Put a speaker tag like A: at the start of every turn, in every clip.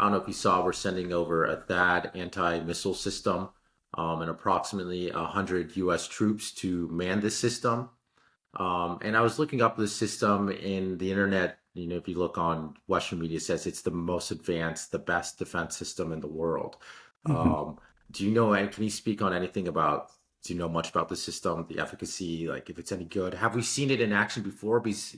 A: I don't know if you saw, we're sending over a THAAD anti-missile system and approximately 100 U.S. troops to man this system. And I was looking up this system in the internet. You know, if you look on Western media, it says it's the most advanced, the best defense system in the world.
B: Hmm.
A: Do you know, and can you speak on anything about, do you know much about the system, the efficacy, like if it's any good? Have we seen it in action before? Because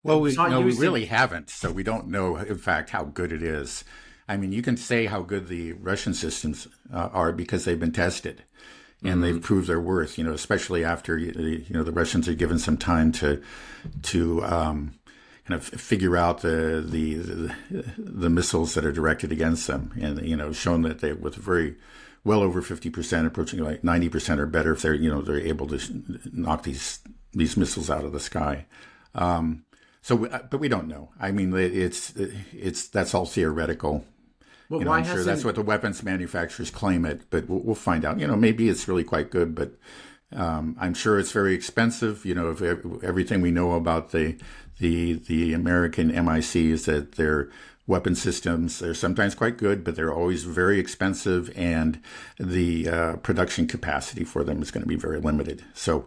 B: Well,
A: it's
B: we
A: not
B: no, we
A: used in.
B: really haven't, so we don't know, in fact, how good it is. I mean, you can say how good the Russian systems are because they've been tested and they've
A: Mhm.
B: proved their worth. You know, especially after the Russians are given some time to kind of figure out the missiles that are directed against them, and shown that they with very well over 50%, approaching like 90% or better if they're able to knock these missiles out of the sky. But we don't know. I mean, it's that's all theoretical.
A: Well, why
B: I'm sure that's
A: hasn't
B: what the weapons manufacturers claim it, but we'll find out. Maybe it's really quite good, but I'm sure it's very expensive. If everything we know about the American MIC is that their weapon systems, they're sometimes quite good, but they're always very expensive, and the production capacity for them is going to be very limited. So,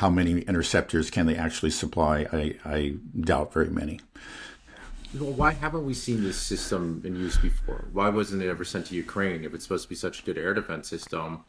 B: how many interceptors can they actually supply? I doubt very many.
A: Well, why haven't we seen this system in use before? Why wasn't it ever sent to Ukraine if it's supposed to be such a good air defense system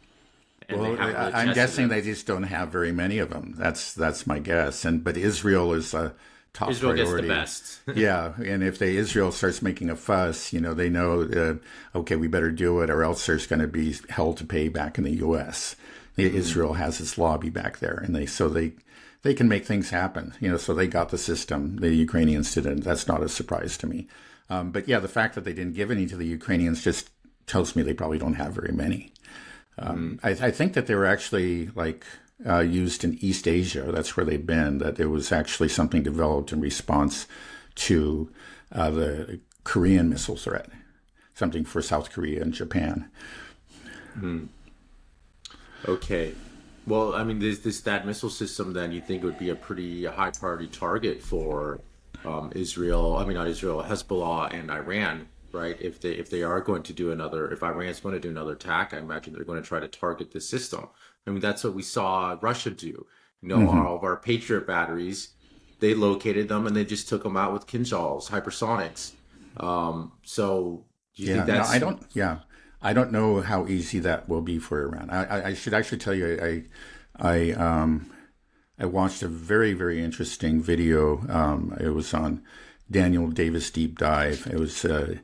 A: and they
B: Well,
A: haven't really
B: I'm
A: tested
B: guessing
A: it?
B: they just don't have very many of them. That's my guess. But Israel is a top
A: Israel gets the
B: priority.
A: best.
B: Yeah, and if Israel starts making a fuss, they know, okay, we better do it, or else there's going to be hell to pay back in the U.S.
A: Mm.
B: Israel has its lobby back there, and they can make things happen. So they got the system. The Ukrainians didn't. That's not a surprise to me. But yeah, the fact that they didn't give any to the Ukrainians just tells me they probably don't have very many.
A: Mm.
B: I think that they were actually used in East Asia. That's where they've been. That it was actually something developed in response to the Korean missile threat, something for South Korea and Japan.
A: Mm. Okay. Well, I mean, this that missile system, then you think would be a pretty high priority target for Israel. I mean, not Israel, Hezbollah and Iran, right? If they are going to do another, if Iran's going to do another attack, I imagine they're going to try to target this system. I mean, that's what we saw Russia do.
B: Hmm.
A: All of our Patriot batteries, they located them and they just took them out with Kinjals, hypersonics. So do you think
B: Yeah, no, I
A: that's
B: don't. Yeah, I don't know how easy that will be for Iran. I should actually tell you, I watched a very, very interesting video. It was on Daniel Davis Deep Dive. It was a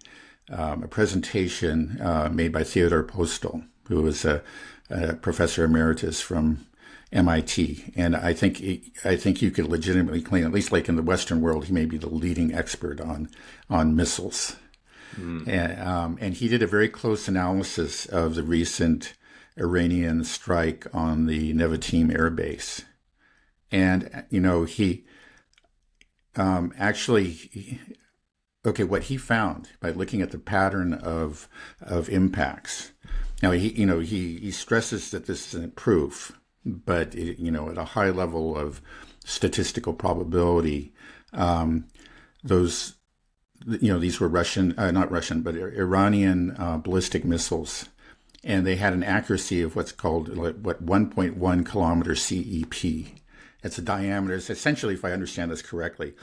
B: presentation made by Theodore Postel, who was a professor emeritus from MIT, and I think you could legitimately claim, at least like in the Western world, he may be the leading expert on missiles.
A: mm,
B: And he did a very close analysis of the recent Iranian strike on the Nevatim air base. And, he actually, okay, what he found by looking at the pattern of impacts. Now, he stresses that this isn't proof, but, at a high level of statistical probability, those these were Russian, not Russian, but Iranian ballistic missiles, and they had an accuracy of what's called 1.1 kilometer CEP. It's a diameter. It's essentially, if I understand this correctly,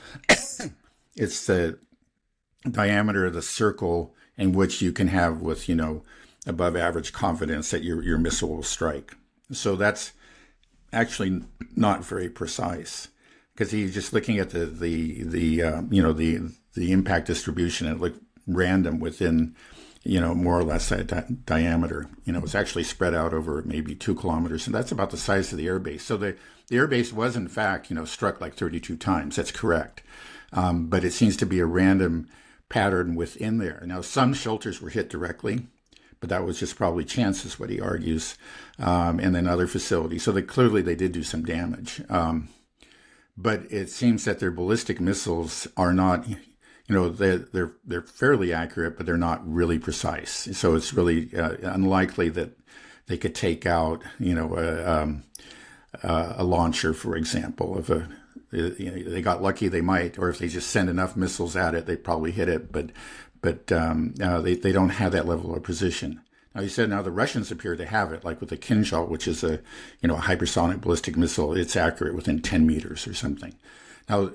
B: it's the diameter of the circle in which you can have with above average confidence that your missile will strike. So that's actually not very precise because he's just looking at the impact distribution and it looked random within more or less that diameter. It's actually spread out over maybe 2 kilometers, and that's about the size of the airbase. So the airbase was in fact struck like 32 times. That's correct, but it seems to be a random pattern within there. Now some shelters were hit directly, but that was just probably chance, is what he argues, and then other facilities. So clearly they did do some damage. But it seems that their ballistic missiles are not, they're fairly accurate, but they're not really precise. So it's really unlikely that they could take out, a launcher, for example. If they got lucky, they might, or if they just send enough missiles at it, they probably hit it. But but they don't have that level of precision. Now, he said now the Russians appear to have it, like with the Kinzhal, which is a hypersonic ballistic missile. It's accurate within 10 meters or something. Now,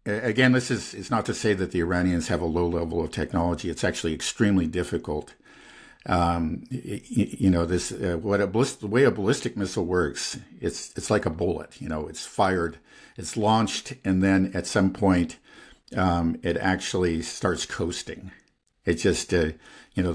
B: again, this is not to say that the Iranians have a low level of technology. It's actually extremely difficult. The way a ballistic missile works, it's like a bullet. It's fired, it's launched, and then at some point, it actually starts coasting. It just, the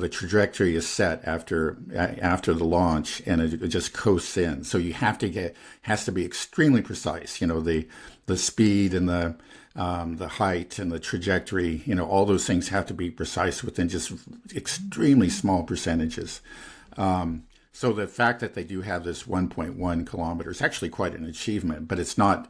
B: trajectory is set after the launch, and it just coasts in. So you has to be extremely precise. The speed and the height and the trajectory. All those things have to be precise within just extremely small percentages. So the fact that they do have this 1.1 kilometers is actually quite an achievement, but it's not,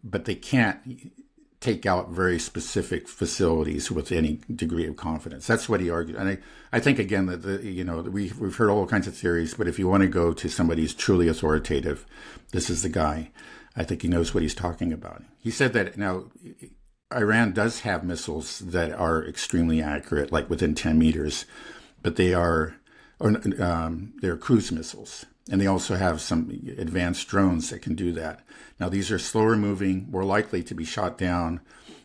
B: but they can't take out very specific facilities with any degree of confidence. That's what he argued. And I think, again, that we've heard all kinds of theories, but if you want to go to somebody who's truly authoritative, this is the guy. I think he knows what he's talking about. He said that now Iran does have missiles that are extremely accurate, like within 10 meters, but they're cruise missiles. And they also have some advanced drones that can do that. Now, these are slower moving, more likely to be shot down,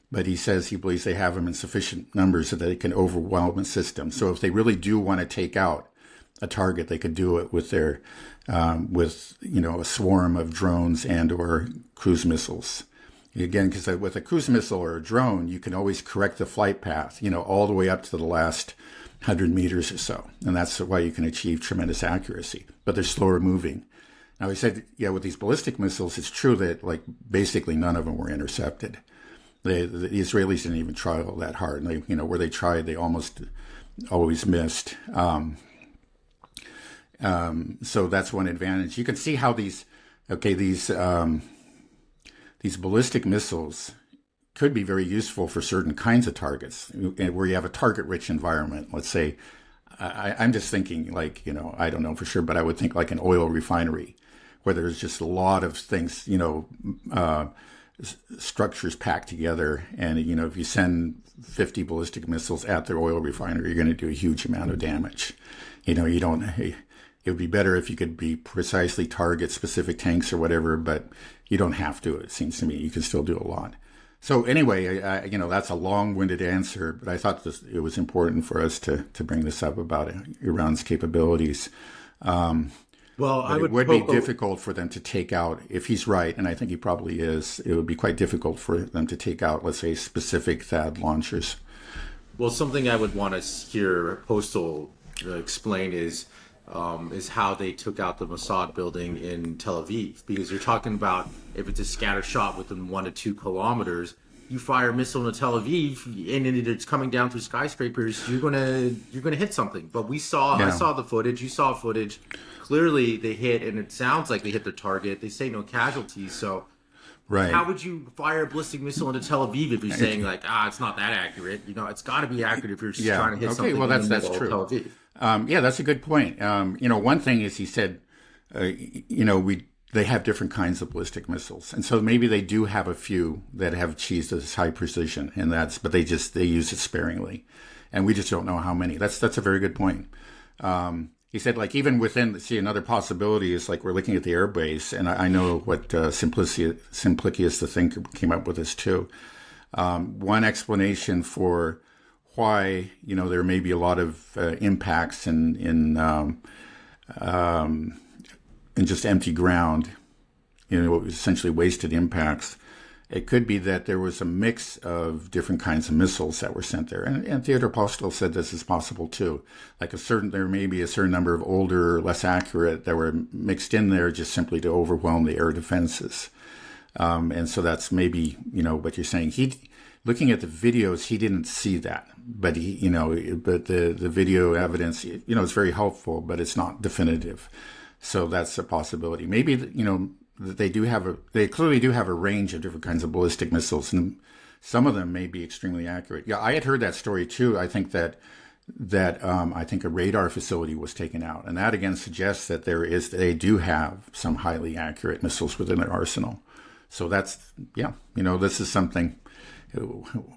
B: but he says he believes they have them in sufficient numbers so that they can overwhelm a system. So if they really do want to take out a target, they could do it with their, a swarm of drones and or cruise missiles. Again, because with a cruise missile or a drone, you can always correct the flight path, all the way up to the last 100 meters or so. And that's why you can achieve tremendous accuracy, but they're slower moving. Now, he said, with these ballistic missiles, it's true that basically none of them were intercepted. The Israelis didn't even try all that hard. And they, where they tried, they almost always missed. So that's one advantage. You can see how these ballistic missils could be very useful for certain kinds of targets where you have a target-rich environment. Let's say, I'm just thinking I don't know for sure, but I would think like an oil refinery where there's just a lot of things, structures packed together. And, if you send 50 ballistic missiles at their oil refinery, you're going to do a huge amount of damage. It would be better if you could precisely target specific tanks or whatever, but you don't have to. It seems to me you can still do a lot. So anyway, that's a long-winded answer, but I thought it was important for us to bring this up about Iran's capabilities. It would be difficult for them to take out, if he's right, and I think he probably is, it would be quite difficult for them to take out, let's say, specific THAAD launchers.
A: Well, something I would want to hear Postal explain is how they took out the Mossad building in Tel Aviv, because you're talking about if it's a scatter shot within 1 to 2 kilometers, you fire a missile into Tel Aviv and it's coming down through skyscrapers, you're gonna hit something. But I saw the footage, you saw footage. Clearly they hit, and it sounds like they hit their target. They say no casualties, so right. How would you fire a ballistic missile into Tel Aviv if you're saying it's not that accurate? It's got to be accurate if you're just trying to hit something. Well, that's true. Tel Aviv.
B: That's a good point. One thing is he said, they have different kinds of ballistic missiles, and so maybe they do have a few that have achieved this high precision, but they use it sparingly, and we just don't know how many. That's a very good point. He said, even within, another possibility is we're looking at the air base, and I know what Simplicius the thinker came up with this too. One explanation for why there may be a lot of impacts in just empty ground, essentially wasted impacts. It could be that there was a mix of different kinds of missiles that were sent there, and Theodore Postel said this is possible too. There may be a certain number of older, less accurate that were mixed in there just simply to overwhelm the air defenses, and so that's maybe what you're saying. Looking at the videos, he didn't see that, but the video evidence, is very helpful, but it's not definitive. So that's a possibility. Maybe, that they clearly do have a range of different kinds of ballistic missiles, and some of them may be extremely accurate. Yeah, I had heard that story too. I think that I think a radar facility was taken out, and that again suggests that they do have some highly accurate missiles within their arsenal. So that's, this is something.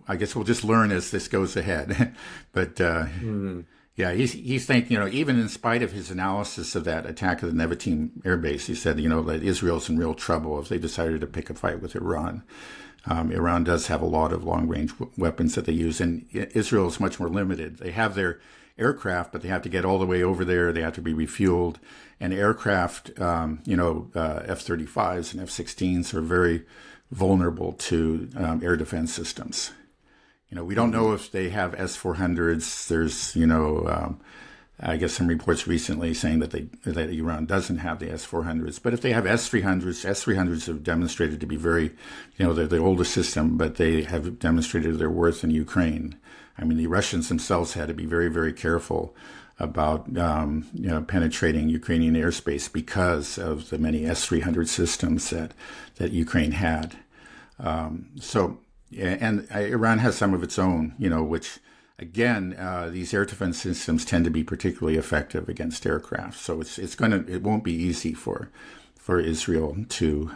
B: I guess we'll just learn as this goes ahead. But yeah, he's thinking, even in spite of his analysis of that attack of the Nevatim air base, he said, that Israel's in real trouble if they decided to pick a fight with Iran. Iran does have a lot of long-range weapons that they use, and Israel is much more limited. They have their aircraft, but they have to get all the way over there. They have to be refueled. And aircraft, F-35s and F-16s are very vulnerable to air defense systems. We don't know if they have S-400s. There's, I guess some reports recently saying that Iran doesn't have the S-400s. But if they have S-300s, S-300s have demonstrated to be very, they're the oldest system, but they have demonstrated their worth in Ukraine. I mean, the Russians themselves had to be very, very careful about, penetrating Ukrainian airspace because of the many S-300 systems that Ukraine had. Iran has some of its own, which, again, these air defense systems tend to be particularly effective against aircraft. So it won't be easy for Israel to,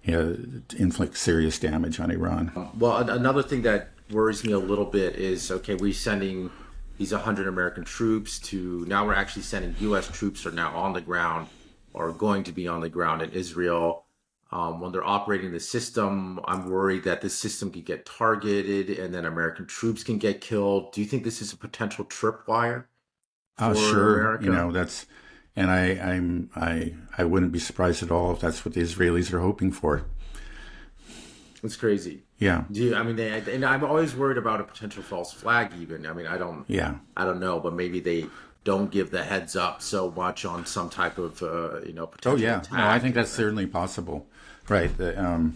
B: inflict serious damage on Iran.
A: Well, another thing that worries me a little bit is, okay, we're sending these 100 American troops now we're actually sending U.S. troops are now on the ground or going to be on the ground in Israel. When they're operating the system, I'm worried that this system could get targeted and then American troops can get killed. Do you think this is a potential tripwire for
B: Sure.
A: America?
B: And I wouldn't be surprised at all if that's what the Israelis are hoping for.
A: It's crazy.
B: Yeah.
A: And I'm always worried about a potential false flag even. I don't know, but maybe they don't give the heads up so much on some type of, potential attack.
B: No, I think that's certainly possible. Right. Who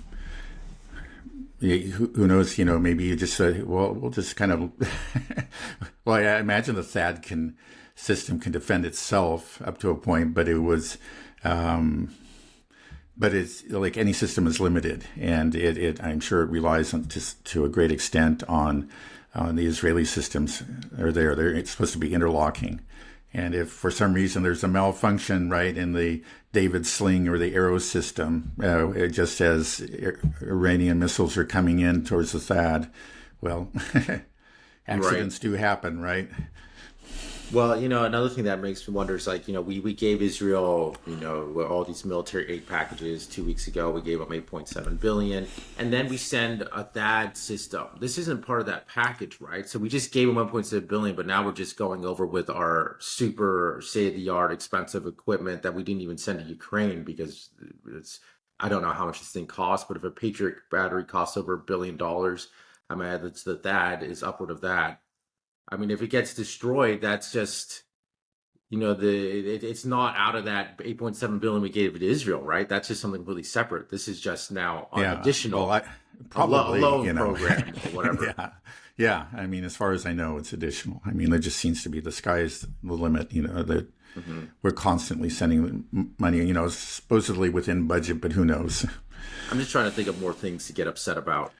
B: knows, maybe you just said, well, we'll just kind of, well, I imagine the THAAD system can defend itself up to a point, but but it's like any system is limited, and I'm sure it relies on to a great extent on the Israeli systems. It's supposed to be interlocking. And if for some reason there's a malfunction, right, in the David sling or the arrow system, it just says Iranian missiles are coming in towards the THAAD, well, accidents do happen, right?
A: Well, another thing that makes me wonder is we gave Israel, all these military aid packages 2 weeks ago. We gave them 8.7 billion, and then we send a THAAD system. This isn't part of that package, right? So we just gave them 1.7 billion, but now we're just going over with our super state-of-the-art expensive equipment that we didn't even send to Ukraine because I don't know how much this thing costs, but if a Patriot battery costs over $1 billion, that's the THAAD is upward of that. If it gets destroyed, that's just, it's not out of that 8.7 billion we gave to Israel, right? That's just something really separate. This is just now an additional,
B: probably,
A: loan program or whatever.
B: Yeah. As far as I know, it's additional. There just seems to be the sky's the limit. That we're constantly sending money. Supposedly within budget, but who knows?
A: I'm just trying to think of more things to get upset about.